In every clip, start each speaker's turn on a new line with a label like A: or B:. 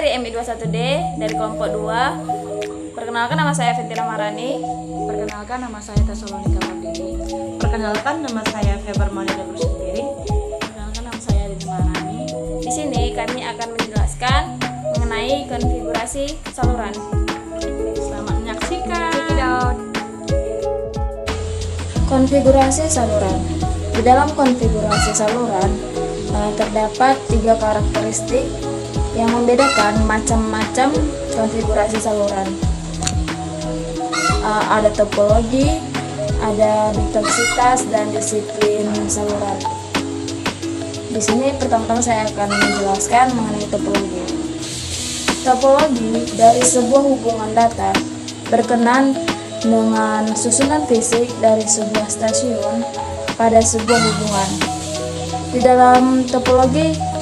A: dari MI21D dari kelompok 2. Perkenalkan, nama saya Ventila Marani.
B: Perkenalkan, nama saya Tasalonika Pardini. Perkenalkan, nama saya Feber Malida Bersendiri.
A: Perkenalkan, nama saya Dini Marani. Di sini kami akan menjelaskan mengenai konfigurasi saluran.
B: Selamat menyaksikan.
A: Konfigurasi saluran. Di dalam konfigurasi saluran terdapat 3 karakteristik yang membedakan macam-macam konfigurasi saluran. Ada topologi, ada ductositas, dan disiplin saluran. Di sini pertama-tama saya akan menjelaskan mengenai topologi. Topologi dari sebuah hubungan data berkenan dengan susunan fisik dari sebuah stasiun pada sebuah hubungan. Di dalam topologi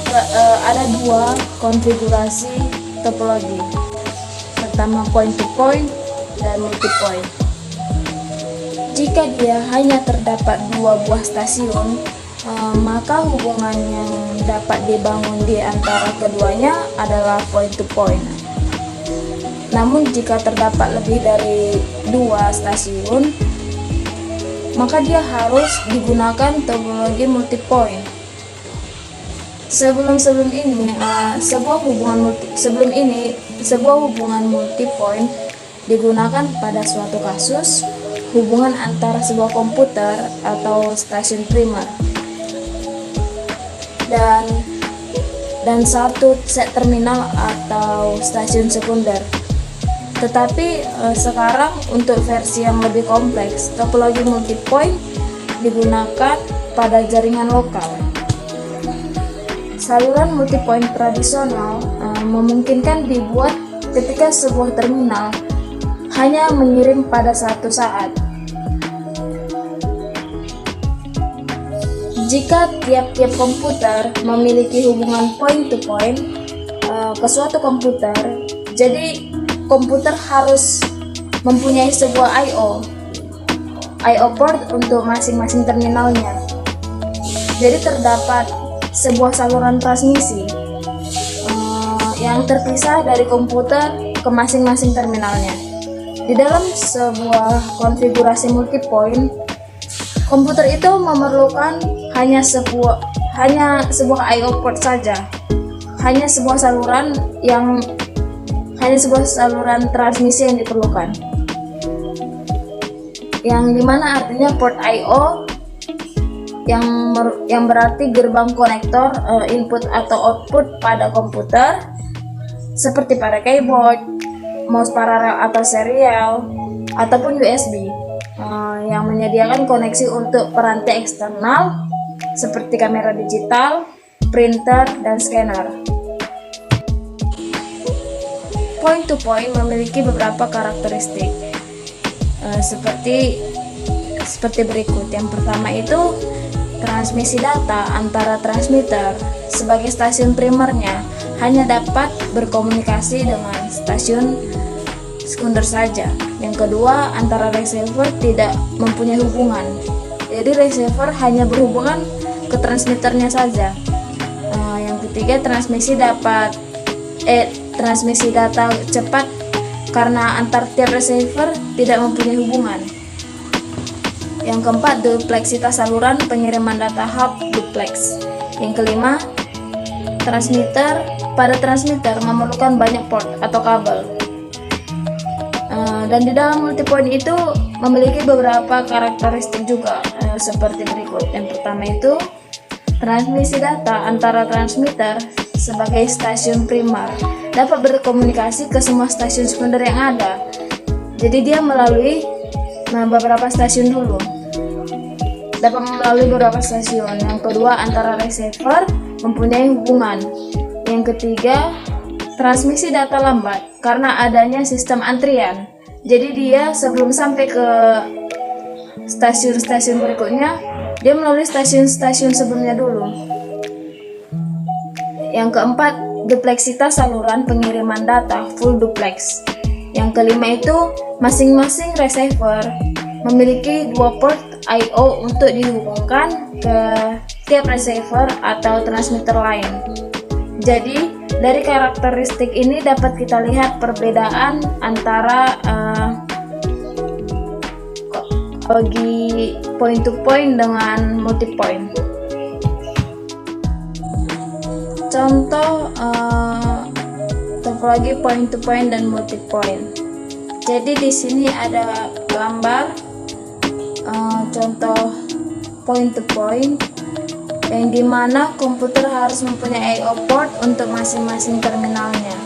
A: ada 2 konfigurasi topologi. Pertama, point to point dan multi point. Jika dia hanya terdapat 2 buah stasiun, maka hubungan yang dapat dibangun di antara keduanya adalah point to point. Namun jika terdapat lebih dari 2 stasiun, maka dia harus digunakan topologi multi point. Sebelum ini sebuah hubungan multi point digunakan pada suatu kasus hubungan antara sebuah komputer atau stasiun primer dan satu set terminal atau stasiun sekunder. Tetapi sekarang untuk versi yang lebih kompleks, topologi multi point digunakan pada jaringan lokal. Saluran multipoint tradisional memungkinkan dibuat ketika sebuah terminal hanya mengirim pada satu saat. Jika tiap-tiap komputer memiliki hubungan point to point ke suatu komputer, jadi komputer harus mempunyai sebuah I/O port untuk masing-masing terminalnya. Jadi terdapat sebuah saluran transmisi yang terpisah dari komputer ke masing-masing terminalnya. Di dalam sebuah konfigurasi multipoint, komputer itu memerlukan hanya sebuah I/O port saja, hanya sebuah saluran transmisi yang diperlukan, yang dimana artinya port I/O yang berarti gerbang konektor input atau output pada komputer, seperti pada keyboard, mouse paralel atau serial, ataupun USB yang menyediakan koneksi untuk perantai eksternal seperti kamera digital, printer, dan scanner. Point to point memiliki beberapa karakteristik seperti berikut. Yang pertama itu transmisi data antara transmitter sebagai stasiun primernya hanya dapat berkomunikasi dengan stasiun sekunder saja. Yang kedua, antara receiver tidak mempunyai hubungan. Jadi receiver hanya berhubungan ke transmitternya saja. Yang ketiga, transmisi data cepat karena antar tiap receiver tidak mempunyai hubungan. Yang keempat, dupleksitas saluran pengiriman data hub duplex. Yang kelima, pada transmitter memerlukan banyak port atau kabel. Dan di dalam multipoint itu memiliki beberapa karakteristik juga seperti berikut. Yang pertama itu transmisi data antara transmitter sebagai stasiun primer dapat berkomunikasi ke semua stasiun sekunder yang ada. Jadi dia melalui beberapa stasiun dulu. Dapat melalui beberapa stasiun. Yang kedua, antara receiver mempunyai hubungan. Yang ketiga, transmisi data lambat karena adanya sistem antrian. Jadi dia sebelum sampai ke stasiun-stasiun berikutnya, dia melalui stasiun-stasiun sebelumnya dulu. Yang keempat, dupleksitas saluran pengiriman data full duplex. Yang kelima itu masing-masing receiver memiliki 2 port I/O untuk dihubungkan ke tiap receiver atau transmitter lain. Jadi Dari karakteristik ini dapat kita lihat perbedaan antara bagi point to point dengan multi point. Contoh topologi point to point dan multi point. Jadi di sini ada gambar contoh point to point yang dimana komputer harus mempunyai I/O port untuk masing-masing terminalnya.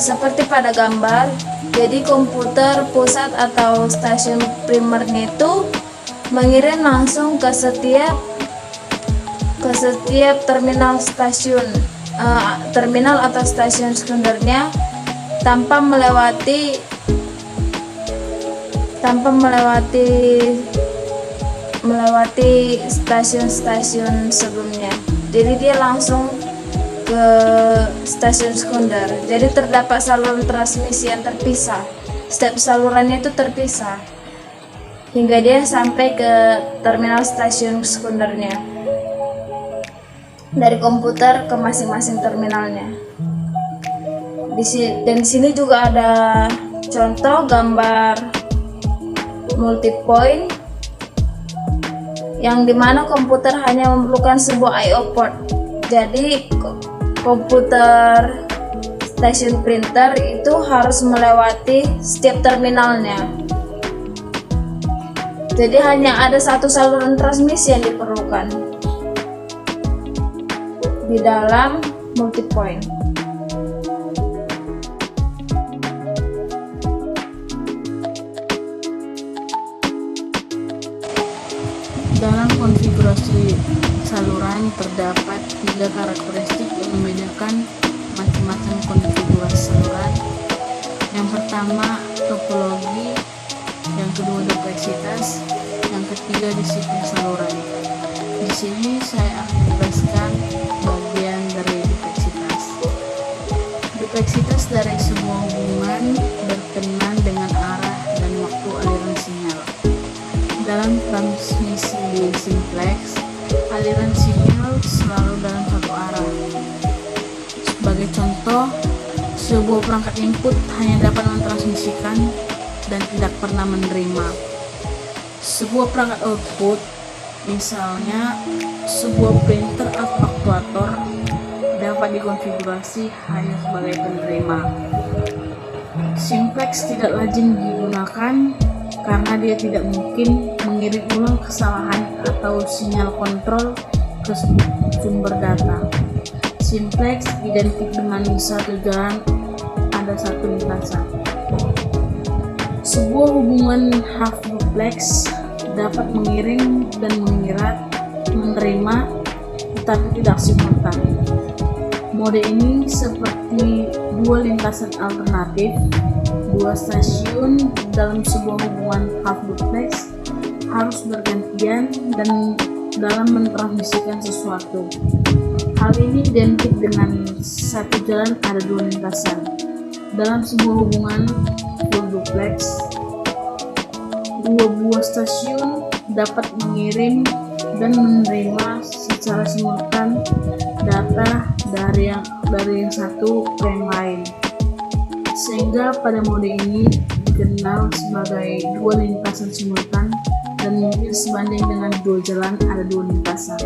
A: Seperti pada gambar, jadi komputer pusat atau stasiun primernya itu mengirim langsung ke setiap terminal terminal atau stasiun sekundernya tanpa melewati stasiun-stasiun sebelumnya. Jadi dia langsung ke stasiun sekunder. Jadi terdapat saluran transmisi yang terpisah. Setiap salurannya itu terpisah hingga dia sampai ke terminal stasiun sekundernya dari komputer ke masing-masing terminalnya. Dan di sini juga ada contoh gambar multi point yang dimana komputer hanya memerlukan sebuah I/O port. Jadi komputer stasiun printer itu harus melewati setiap terminalnya. Jadi hanya ada satu saluran transmisi yang diperlukan di dalam multi point.
B: Dalam konfigurasi saluran terdapat 3 karakteristik yang membedakan macam-macam konfigurasi saluran. Yang pertama topologi, yang kedua dupleksitas, yang ketiga disiplin saluran. Di sini saya akan menjelaskan bagian dari dupleksitas. Dupleksitas dari sebuah hubungan berkenaan dengan arah dan waktu aliran sinyal. Dalam transmisi simplex, aliran sinyal selalu dalam satu arah. Sebagai contoh, sebuah perangkat input hanya dapat mentransmisikan dan tidak pernah menerima. Sebuah perangkat output, misalnya sebuah printer atau aktuator, dapat dikonfigurasi hanya sebagai penerima. Simplex tidak lazim digunakan karena dia tidak mungkin mengirim ulang kesalahan atau sinyal kontrol ke sumber data. Simplex identik dengan satu jalan, ada satu lintasan. Sebuah hubungan half duplex dapat mengirim dan menerima tetapi tidak simultan. Mode ini seperti dua lintasan alternatif. Dua stasiun dalam sebuah hubungan half duplex harus bergantian dan dalam mentransmisikan sesuatu. Hal ini identik dengan satu jalan ada dua lintasan. Dalam sebuah hubungan full duplex, dua buah stasiun dapat mengirim dan menerima secara simultan data dari yang satu ke yang lain. Sehingga pada mode ini dikenal sebagai dua lintasan simultan dan mungkin sebanding dengan dua jalan ada dua lintasan.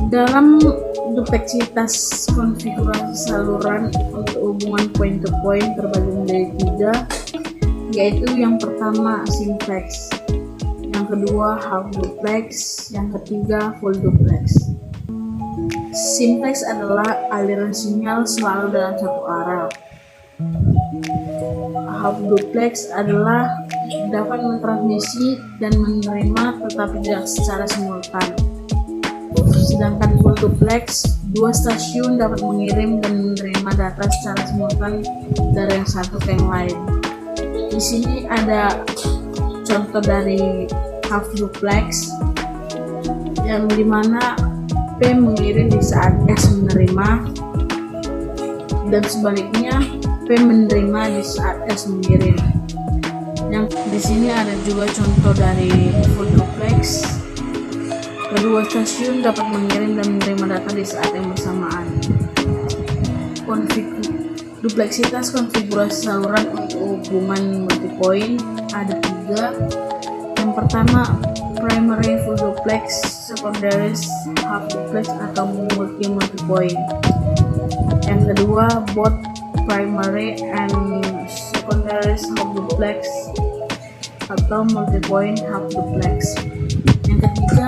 B: Dalam dupleksitas konfigurasi saluran untuk hubungan point to point terbagi menjadi 3, yaitu yang pertama simplex, yang kedua half duplex, yang ketiga full duplex. Simplex adalah aliran sinyal selalu dalam satu arah. Half duplex adalah dapat mentransmisi dan menerima tetapi tidak secara simultan. Sedangkan full duplex, dua stasiun dapat mengirim dan menerima data secara simultan dari yang satu ke yang lain. Di sini ada contoh dari half duplex yang dimana P mengirim di saat S menerima dan sebaliknya P menerima di saat S mengirim. Yang di sini ada juga contoh dari full duplex Kedua stasiun dapat mengirim dan menerima data di saat yang bersamaan. Dupleksitas konfigurasi saluran untuk hubungan multipoint ada 3. Yang pertama, primary full duplex, secondary half duplex atau multipoint. Yang kedua, both primary and secondary half duplex atau multipoint half duplex. Yang ketiga,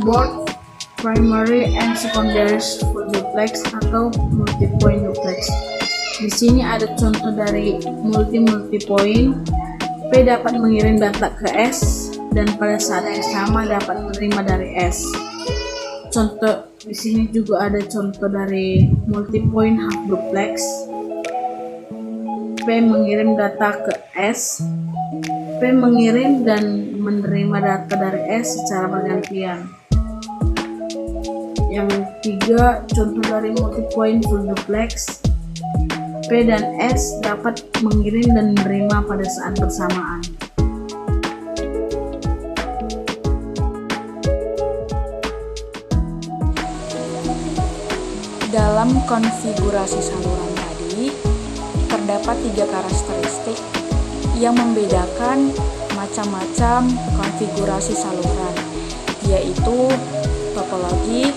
B: both primary and secondary full duplex atau multipoint duplex. Di sini ada contoh dari multipoint. P dapat mengirim data ke S dan pada saat yang sama dapat menerima dari S. Contoh di sini juga ada contoh dari multipoint half duplex. P mengirim data ke S. P mengirim dan menerima data dari S secara bergantian. Yang ketiga, contoh dari multipoint full duplex. P dan S dapat mengirim dan menerima pada saat bersamaan.
A: Dalam konfigurasi saluran tadi, terdapat 3 karakteristik yang membedakan macam-macam konfigurasi saluran, yaitu topologi,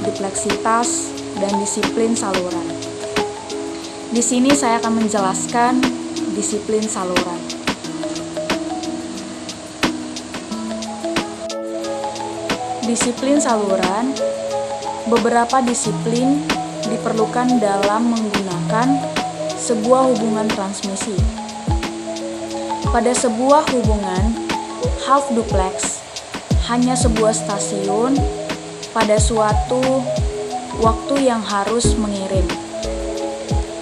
A: dupleksitas, dan disiplin saluran. Di sini saya akan menjelaskan disiplin saluran. Disiplin saluran, beberapa disiplin diperlukan dalam menggunakan sebuah hubungan transmisi. Pada sebuah hubungan half duplex, hanya sebuah stasiun pada suatu waktu yang harus mengirim.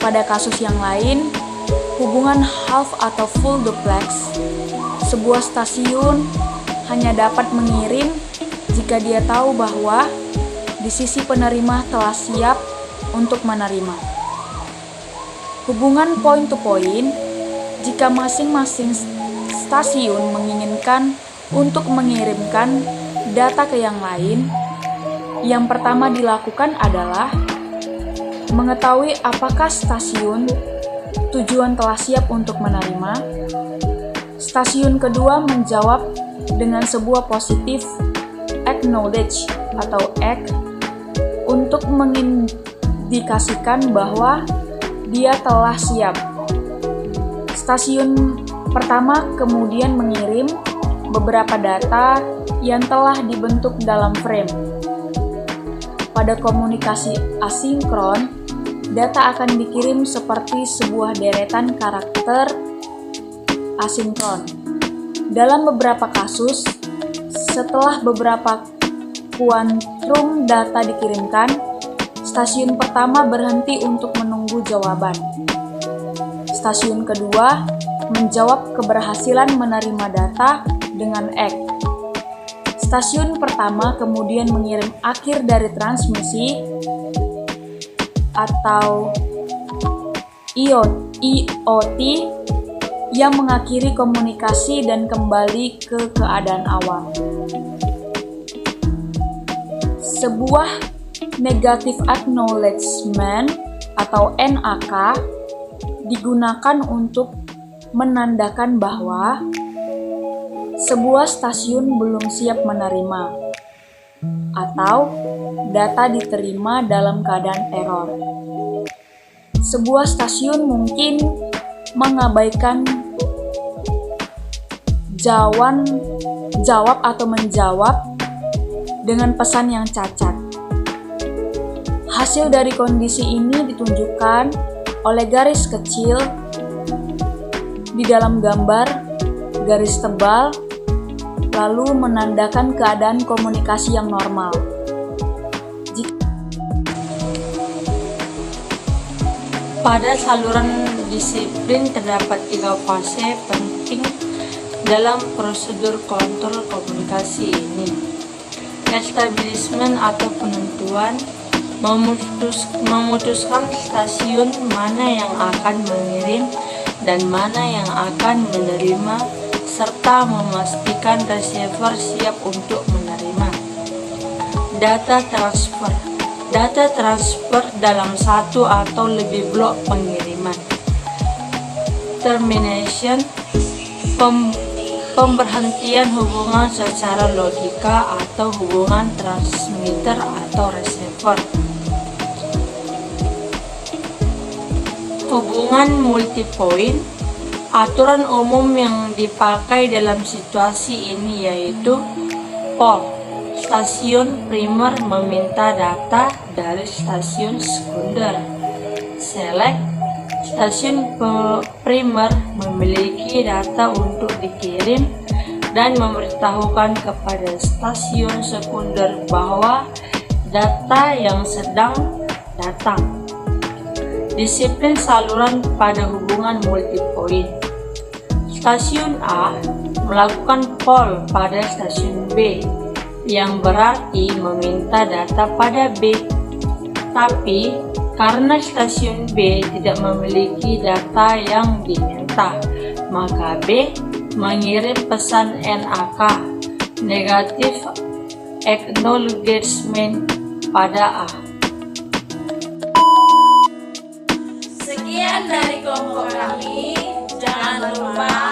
A: Pada kasus yang lain, hubungan half atau full duplex, sebuah stasiun hanya dapat mengirim jika dia tahu bahwa di sisi penerima telah siap untuk menerima. Hubungan point to point, jika masing-masing stasiun menginginkan untuk mengirimkan data ke yang lain, yang pertama dilakukan adalah mengetahui apakah stasiun tujuan telah siap untuk menerima. Stasiun kedua menjawab dengan sebuah positif acknowledge atau ACK untuk mengindikasikan bahwa dia telah siap. Stasiun pertama kemudian mengirim beberapa data yang telah dibentuk dalam frame. Pada komunikasi asinkron, data akan dikirim seperti sebuah deretan karakter asinkron. Dalam beberapa kasus, setelah beberapa kuantrum data dikirimkan, stasiun pertama berhenti untuk menunggu jawaban. Stasiun kedua menjawab keberhasilan menerima data dengan ACK. Stasiun pertama kemudian mengirim akhir dari transmisi atau IOT yang mengakhiri komunikasi dan kembali ke keadaan awal. Sebuah negative acknowledgement atau NAK digunakan untuk menandakan bahwa sebuah stasiun belum siap menerima atau data diterima dalam keadaan error. Sebuah stasiun mungkin mengabaikan jawab atau menjawab dengan pesan yang cacat. Hasil dari kondisi ini ditunjukkan oleh garis kecil di dalam gambar, garis tebal, lalu menandakan keadaan komunikasi yang normal.
C: Pada saluran disiplin terdapat 3 fase penting dalam prosedur kontrol komunikasi ini. Establishment atau penentuan, memutuskan stasiun mana yang akan mengirim dan mana yang akan menerima, serta memastikan receiver siap untuk menerima. data transfer. Data transfer dalam satu atau lebih blok pengiriman. Termination, pemberhentian hubungan secara logika atau hubungan transmitter atau receiver. Hubungan multipoint. Aturan umum yang dipakai dalam situasi ini yaitu POL. Stasiun primer meminta data dari stasiun sekunder. Select. Stasiun primer memiliki data untuk dikirim dan memberitahukan kepada stasiun sekunder bahwa data yang sedang datang. Disiplin saluran pada hubungan multipoint. Stasiun A melakukan POL pada stasiun B, yang berarti meminta data pada B. Tapi, karena stasiun B tidak memiliki data yang diminta, maka B mengirim pesan NAK, Negative Acknowledgement, pada A.
A: Sekian dari kelompok kami. Jangan lupa